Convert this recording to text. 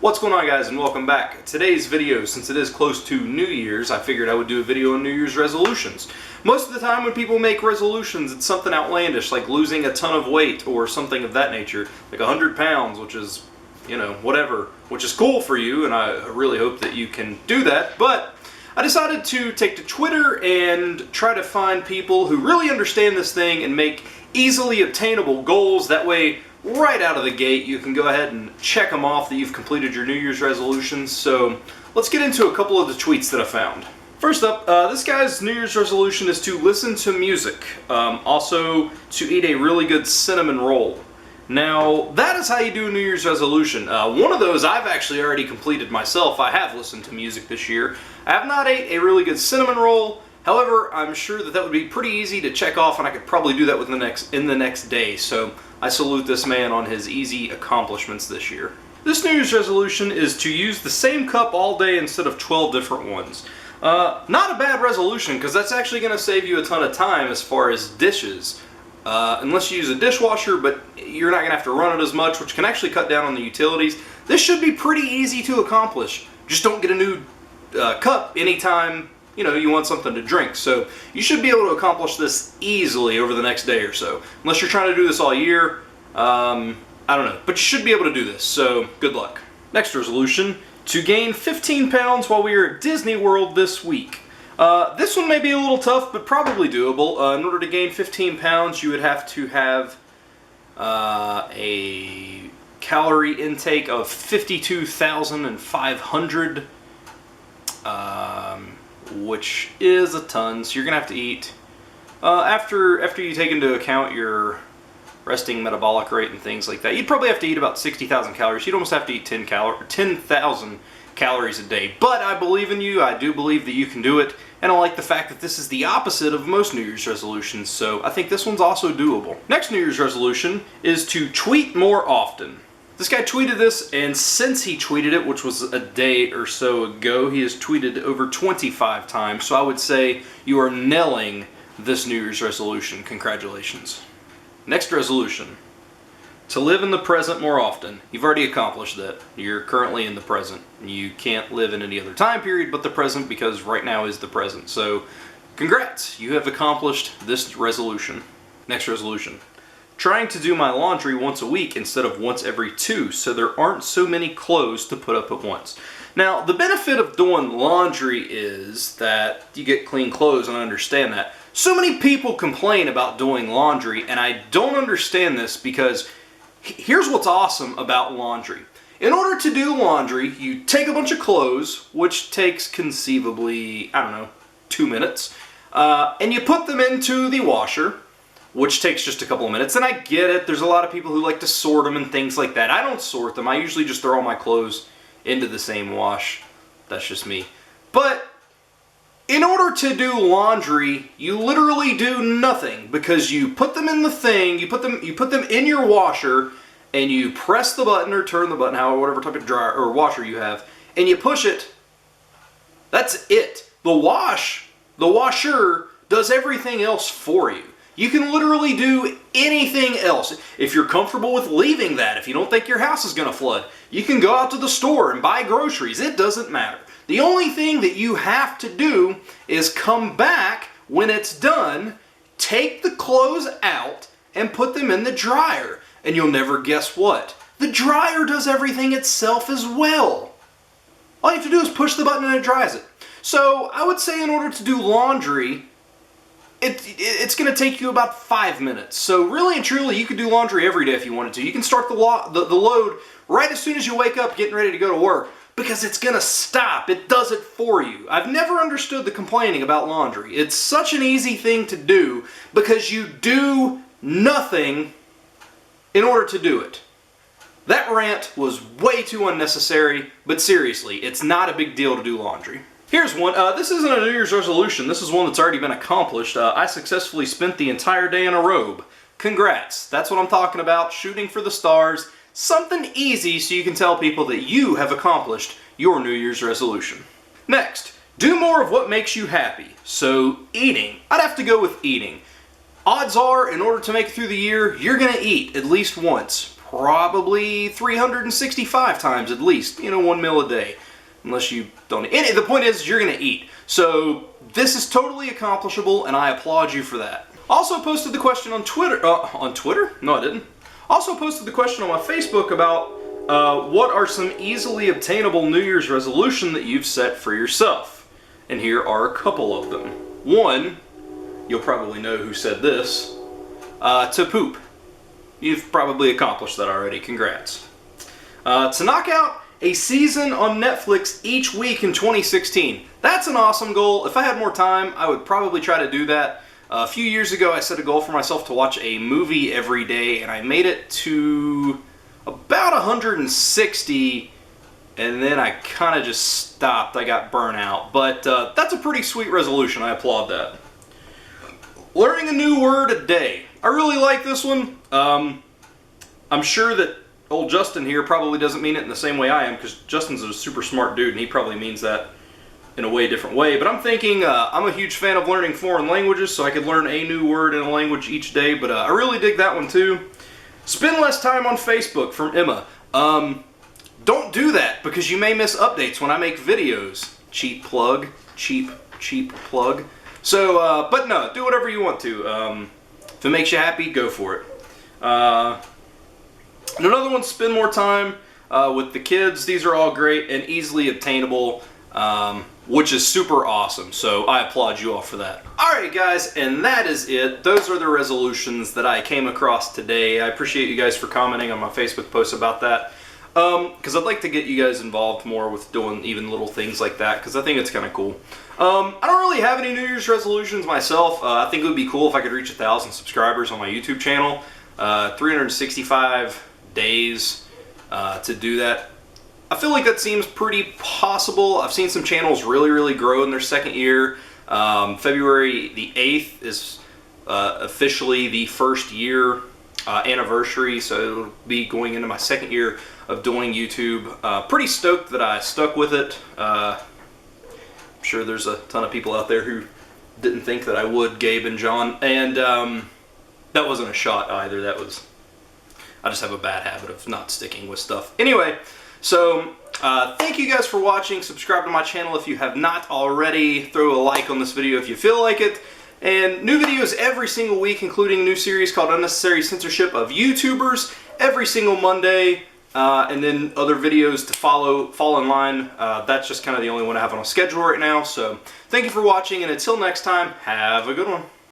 What's going on, guys, and welcome back. Today's video, since it is close to New Year's, I figured I would do a video on New Year's resolutions. Most of the time when people make resolutions, it's something outlandish, like losing a ton of weight or something of that nature, like 100 pounds, which is, you know, whatever, which is cool for you, and I really hope that you can do that. But I decided to take to Twitter and try to find people who really understand this thing and make easily obtainable goals. That way, right out of the gate, you can go ahead and check them off that you've completed your New Year's resolutions. So let's get into a couple of the tweets that I found. First up, this guy's New Year's resolution is to listen to music, also to eat a really good cinnamon roll. Now, that is how you do a New Year's resolution. One of those I've actually already completed myself. I have listened to music this year. I have not ate a really good cinnamon roll. However, I'm sure that would be pretty easy to check off, and I could probably do that in the next day. So I salute this man on his easy accomplishments this year. This New Year's resolution is to use the same cup all day instead of 12 different ones. Not a bad resolution, because that's actually going to save you a ton of time as far as dishes. Unless you use a dishwasher, but you're not going to have to run it as much, which can actually cut down on the utilities. This should be pretty easy to accomplish. Just don't get a new cup anytime you want something to drink. So you should be able to accomplish this easily over the next day or so. Unless you're trying to do this all year, I don't know. But you should be able to do this, so good luck. Next resolution, to gain 15 pounds while we are at Disney World this week. This one may be a little tough, but probably doable. In order to gain 15 pounds, you would have to have a calorie intake of 52,500, which is a ton. So you're gonna have to eat after you take into account your resting metabolic rate and things like that. You'd probably have to eat about 60,000 calories. You'd almost have to eat 10,000 calories a day. But I believe in you. I do believe that you can do it, and I like the fact that this is the opposite of most New Year's resolutions. So I think this one's also doable. Next New Year's resolution is to tweet more often. This guy tweeted this, and since he tweeted it, which was a day or so ago, he has tweeted over 25 times. So I would say you are nailing this New Year's resolution. Congratulations. Next resolution, to live in the present more often. You've already accomplished that. You're currently in the present. You can't live in any other time period but the present, because right now is the present. So congrats, you have accomplished this resolution. Next resolution, trying to do my laundry once a week instead of once every 2, so there aren't so many clothes to put up at once. Now, the benefit of doing laundry is that you get clean clothes, and I understand that. So many people complain about doing laundry, and I don't understand this, because here's what's awesome about laundry. In order to do laundry, you take a bunch of clothes, which takes conceivably, 2 minutes, and you put them into the washer, which takes just a couple of minutes. And I get it, there's a lot of people who like to sort them and things like that. I don't sort them. I usually just throw all my clothes into the same wash. That's just me. But in order to do laundry, you literally do nothing, because you put them in the thing, you put them in your washer, and you press the button or turn the button, however, whatever type of dryer or washer you have, and you push it. That's it. The washer does everything else for you. You can literally do anything else. If you're comfortable with leaving that, if you don't think your house is going to flood, you can go out to the store and buy groceries. It doesn't matter. The only thing that you have to do is come back when it's done, take the clothes out, and put them in the dryer. And you'll never guess what. The dryer does everything itself as well. All you have to do is push the button and it dries it. So I would say in order to do laundry, it's going to take you about 5 minutes. So really and truly, you could do laundry every day if you wanted to. You can start the load right as soon as you wake up getting ready to go to work, because it's going to stop. It does it for you. I've never understood the complaining about laundry. It's such an easy thing to do because you do nothing in order to do it. That rant was way too unnecessary, but seriously, it's not a big deal to do laundry. Here's one. This isn't a New Year's resolution. This is one that's already been accomplished. I successfully spent the entire day in a robe. Congrats. That's what I'm talking about. Shooting for the stars. Something easy so you can tell people that you have accomplished your New Year's resolution. Next, do more of what makes you happy. So, eating. I'd have to go with eating. Odds are, in order to make it through the year, you're going to eat at least once. probably 365 times at least, you know, 1 meal a day, unless you don't eat. And the point is, you're going to eat. So this is totally accomplishable, and I applaud you for that. Also posted the question on Twitter. On Twitter? No, I didn't. Also posted the question on my Facebook about what are some easily obtainable New Year's resolution that you've set for yourself? And here are a couple of them. One, you'll probably know who said this, to poop. You've probably accomplished that already. Congrats. To knock out a season on Netflix each week in 2016. That's an awesome goal. If I had more time, I would probably try to do that. A few years ago, I set a goal for myself to watch a movie every day, and I made it to about 160, and then I kind of just stopped. I got burnt out. But that's a pretty sweet resolution. I applaud that. Learning a new word a day. I really like this one. I'm sure that old Justin here probably doesn't mean it in the same way I am, because Justin's a super smart dude, and he probably means that in a way different way. But I'm thinking, I'm a huge fan of learning foreign languages, so I could learn a new word in a language each day, but I really dig that one too. Spend less time on Facebook, from Emma. Don't do that, because you may miss updates when I make videos. Cheap plug. Cheap plug. So, but no, do whatever you want to. If it makes you happy, go for it. And another one, spend more time with the kids. These are all great and easily obtainable, which is super awesome. So I applaud you all for that. Alright guys, and that is it. Those are the resolutions that I came across today. I appreciate you guys for commenting on my Facebook post about that. Because I'd like to get you guys involved more with doing even little things like that, because I think it's kind of cool. I don't really have any New Year's resolutions myself. I think it would be cool if I could reach 1,000 subscribers on my YouTube channel. 365 days to do that. I feel like that seems pretty possible. I've seen some channels really grow in their second year. February the 8th is officially the first year anniversary, so it'll be going into my second year of doing YouTube. Pretty stoked that I stuck with it. I'm sure there's a ton of people out there who didn't think that I would, Gabe and John, and that wasn't a shot either. That was, I just have a bad habit of not sticking with stuff. Anyway, so thank you guys for watching. Subscribe to my channel if you have not already. Throw a like on this video if you feel like it. And new videos every single week, including a new series called Unnecessary Censorship of YouTubers every single Monday. And then other videos to fall in line. That's just kind of the only one I have on a schedule right now. So thank you for watching, and until next time, have a good one.